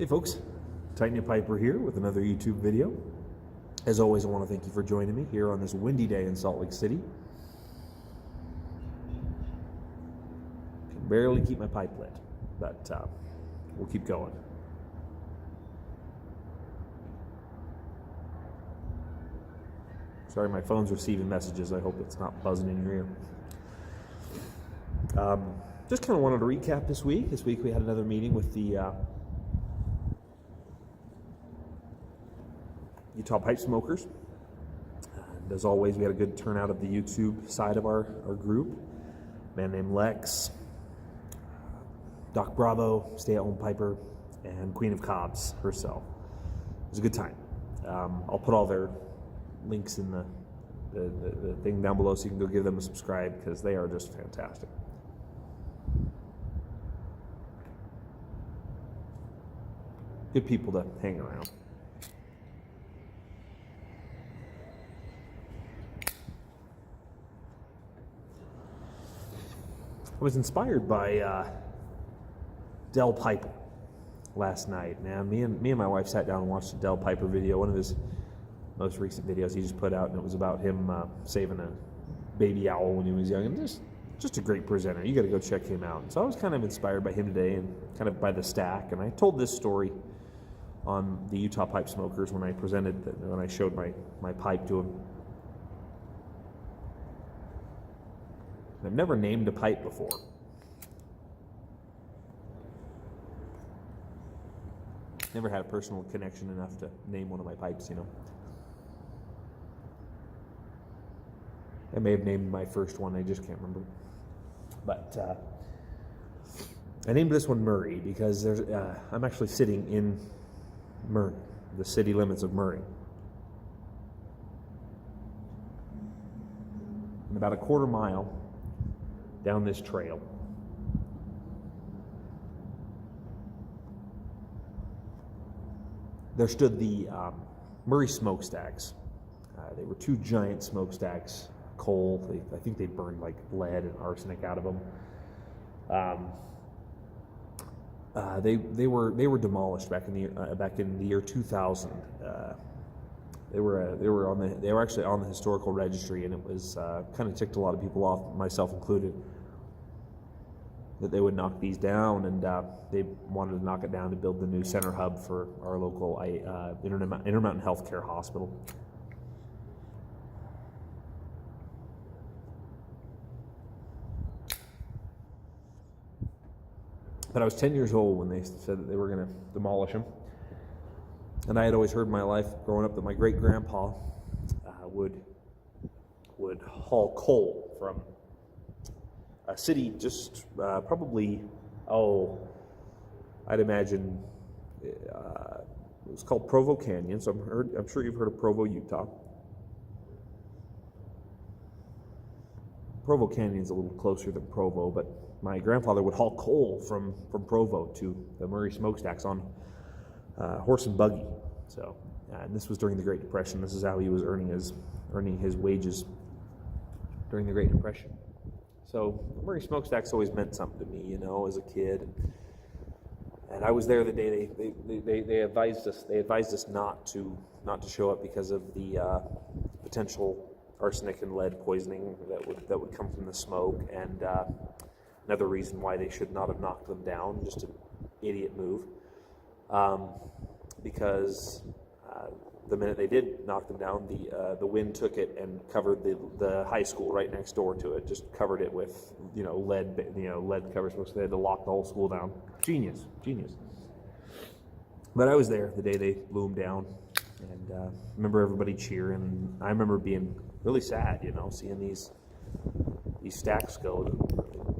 Hey folks, Tiny Piper here with another YouTube video. As always, I want to thank you for joining me here on this windy day in Salt Lake City. Can barely keep my pipe lit, but we'll keep going. Sorry, my phone's receiving messages. I hope it's not buzzing in your ear. Just kind of wanted to recap this week. This week we had another meeting with the Utah pipe smokers. And as always, we had a good turnout of the YouTube side of our group. A man named Lex, Doc Bravo, stay-at-home piper, and Queen of Cobs herself. It was a good time. I'll put all their links in the thing down below so you can go give them a subscribe because they are just fantastic. Good people to hang around. I was inspired by Del Piper last night. Man, me and my wife sat down and watched a Del Piper video, one of his most recent videos he just put out, and it was about him saving a baby owl when he was young. And just a great presenter. You got to go check him out. And so I was kind of inspired by him today, and kind of by the stack. And I told this story on the Utah Pipe Smokers when I showed my pipe to him. I've never named a pipe before. Never had a personal connection enough to name one of my pipes, you know. I may have named my first one, I just can't remember. But I named this one Murray because I'm actually sitting in Murray, the city limits of Murray. And about a quarter mile down this trail, there stood the Murray smokestacks. They were two giant smokestacks, coal. I think they burned like lead and arsenic out of them. They were demolished back in the year 2000. They were actually on the historical registry, and it was kind of ticked a lot of people off, myself included, that they would knock these down, and they wanted to knock it down to build the new center hub for our local Intermountain Healthcare Hospital. But I was 10 years old when they said that they were going to demolish them. And I had always heard in my life growing up that my great-grandpa would haul coal from a city just probably, I'd imagine it was called Provo Canyon. So I'm sure you've heard of Provo, Utah. Provo Canyon's a little closer than Provo, but my grandfather would haul coal from Provo to the Murray smokestacks on horse and buggy. So, and this was during the Great Depression. This is how he was earning his wages during the Great Depression. So Murray smokestacks always meant something to me, you know, as a kid. And I was there the day they advised us not to show up because of the potential arsenic and lead poisoning that would come from the smoke, and another reason why they should not have knocked them down, just an idiot move, because the minute they did knock them down, the wind took it and covered the high school right next door to it, just covered it with lead cover smoke, so they had to lock the whole school down. Genius. But I was there the day they blew them down, and remember everybody cheering. I remember being really sad, you know, seeing these stacks go.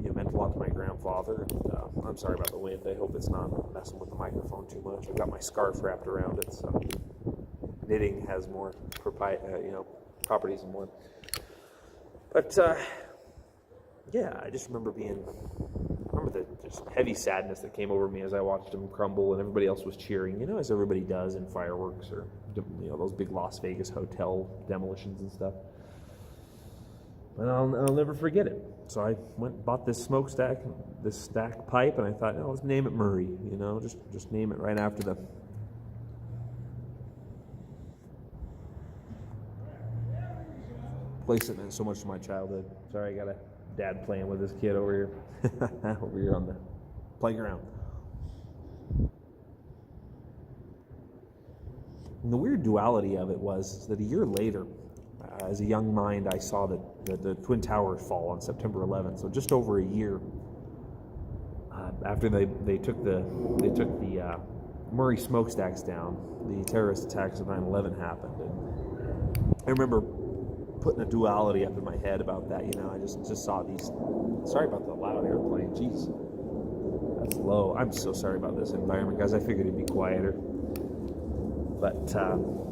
It meant a lot to my grandfather. And, I'm sorry about the wind. I hope it's not messing with the microphone too much. I've got my scarf wrapped around it, so knitting has more properties and more. But yeah, I just remember the just heavy sadness that came over me as I watched them crumble, and everybody else was cheering, you know, as everybody does in fireworks or, you know, those big Las Vegas hotel demolitions and stuff. And I'll never forget it. So I went and bought this smokestack, this stack pipe, and I thought, oh, let's name it Murray. You know, just name it right after the place that meant so much to my childhood. Sorry, I got a dad playing with his kid over here, over here on the playground. And the weird duality of it was that a year later, as a young mind, I saw that the Twin Towers fall on September 11th. So just over a year after they took the Murray smokestacks down, the terrorist attacks of 9/11 happened. And I remember putting a duality up in my head about that. You know, I just saw these. Sorry about the loud airplane. Jeez, that's low. I'm so sorry about this environment, guys. I figured it'd be quieter. But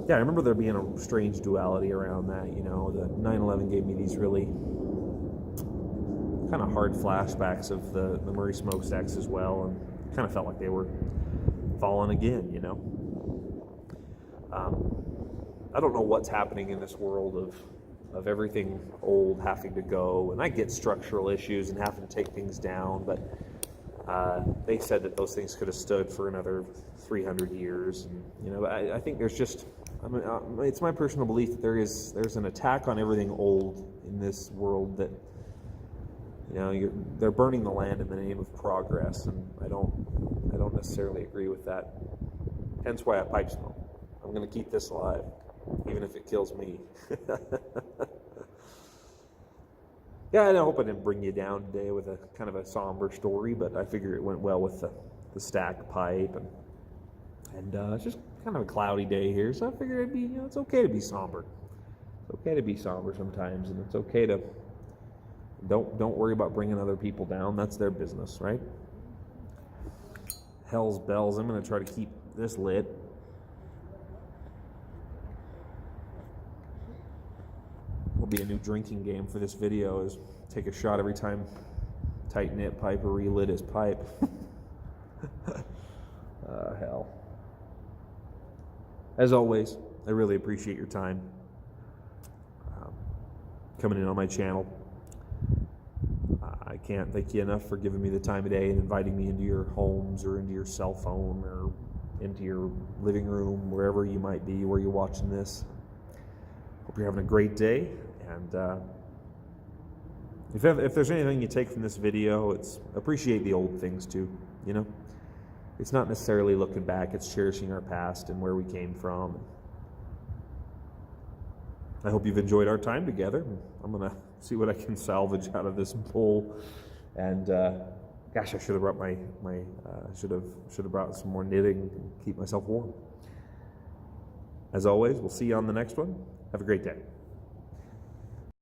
yeah, I remember there being a strange duality around that. You know, the 9/11 gave me these really kind of hard flashbacks of the Murray smokestacks as well, and kind of felt like they were falling again. You know, I don't know what's happening in this world of everything old having to go, and I get structural issues and having to take things down, but they said that those things could have stood for another 300 years. And, you know, I think there's just, it's my personal belief that there's an attack on everything old in this world that, you know, they're burning the land in the name of progress, and I don't necessarily agree with that. Hence why I pipe smoke. I'm going to keep this alive, even if it kills me. Yeah, I hope I didn't bring you down today with a kind of a somber story, but I figure it went well with the stack pipe, and it's just kind of a cloudy day here, so I figured it'd be, you know, it's okay to be somber. It's okay to be somber sometimes, and it's okay to don't worry about bringing other people down. That's their business, right? Hell's bells. I'm going to try to keep this lit. Will be a new drinking game for this video, is take a shot every time Tight Knit Piper relit his pipe. Hell. As always, I really appreciate your time coming in on my channel. I can't thank you enough for giving me the time of day and inviting me into your homes or into your cell phone or into your living room, wherever you might be, where you're watching this. Hope you're having a great day, and if there's anything you take from this video, it's appreciate the old things too. You know, it's not necessarily looking back, it's cherishing our past and where we came from. I hope you've enjoyed our time together. I'm gonna see what I can salvage out of this bowl, and gosh, I should have brought my should have brought some more knitting and keep myself warm. As always, we'll see you on the next one. Have a great day.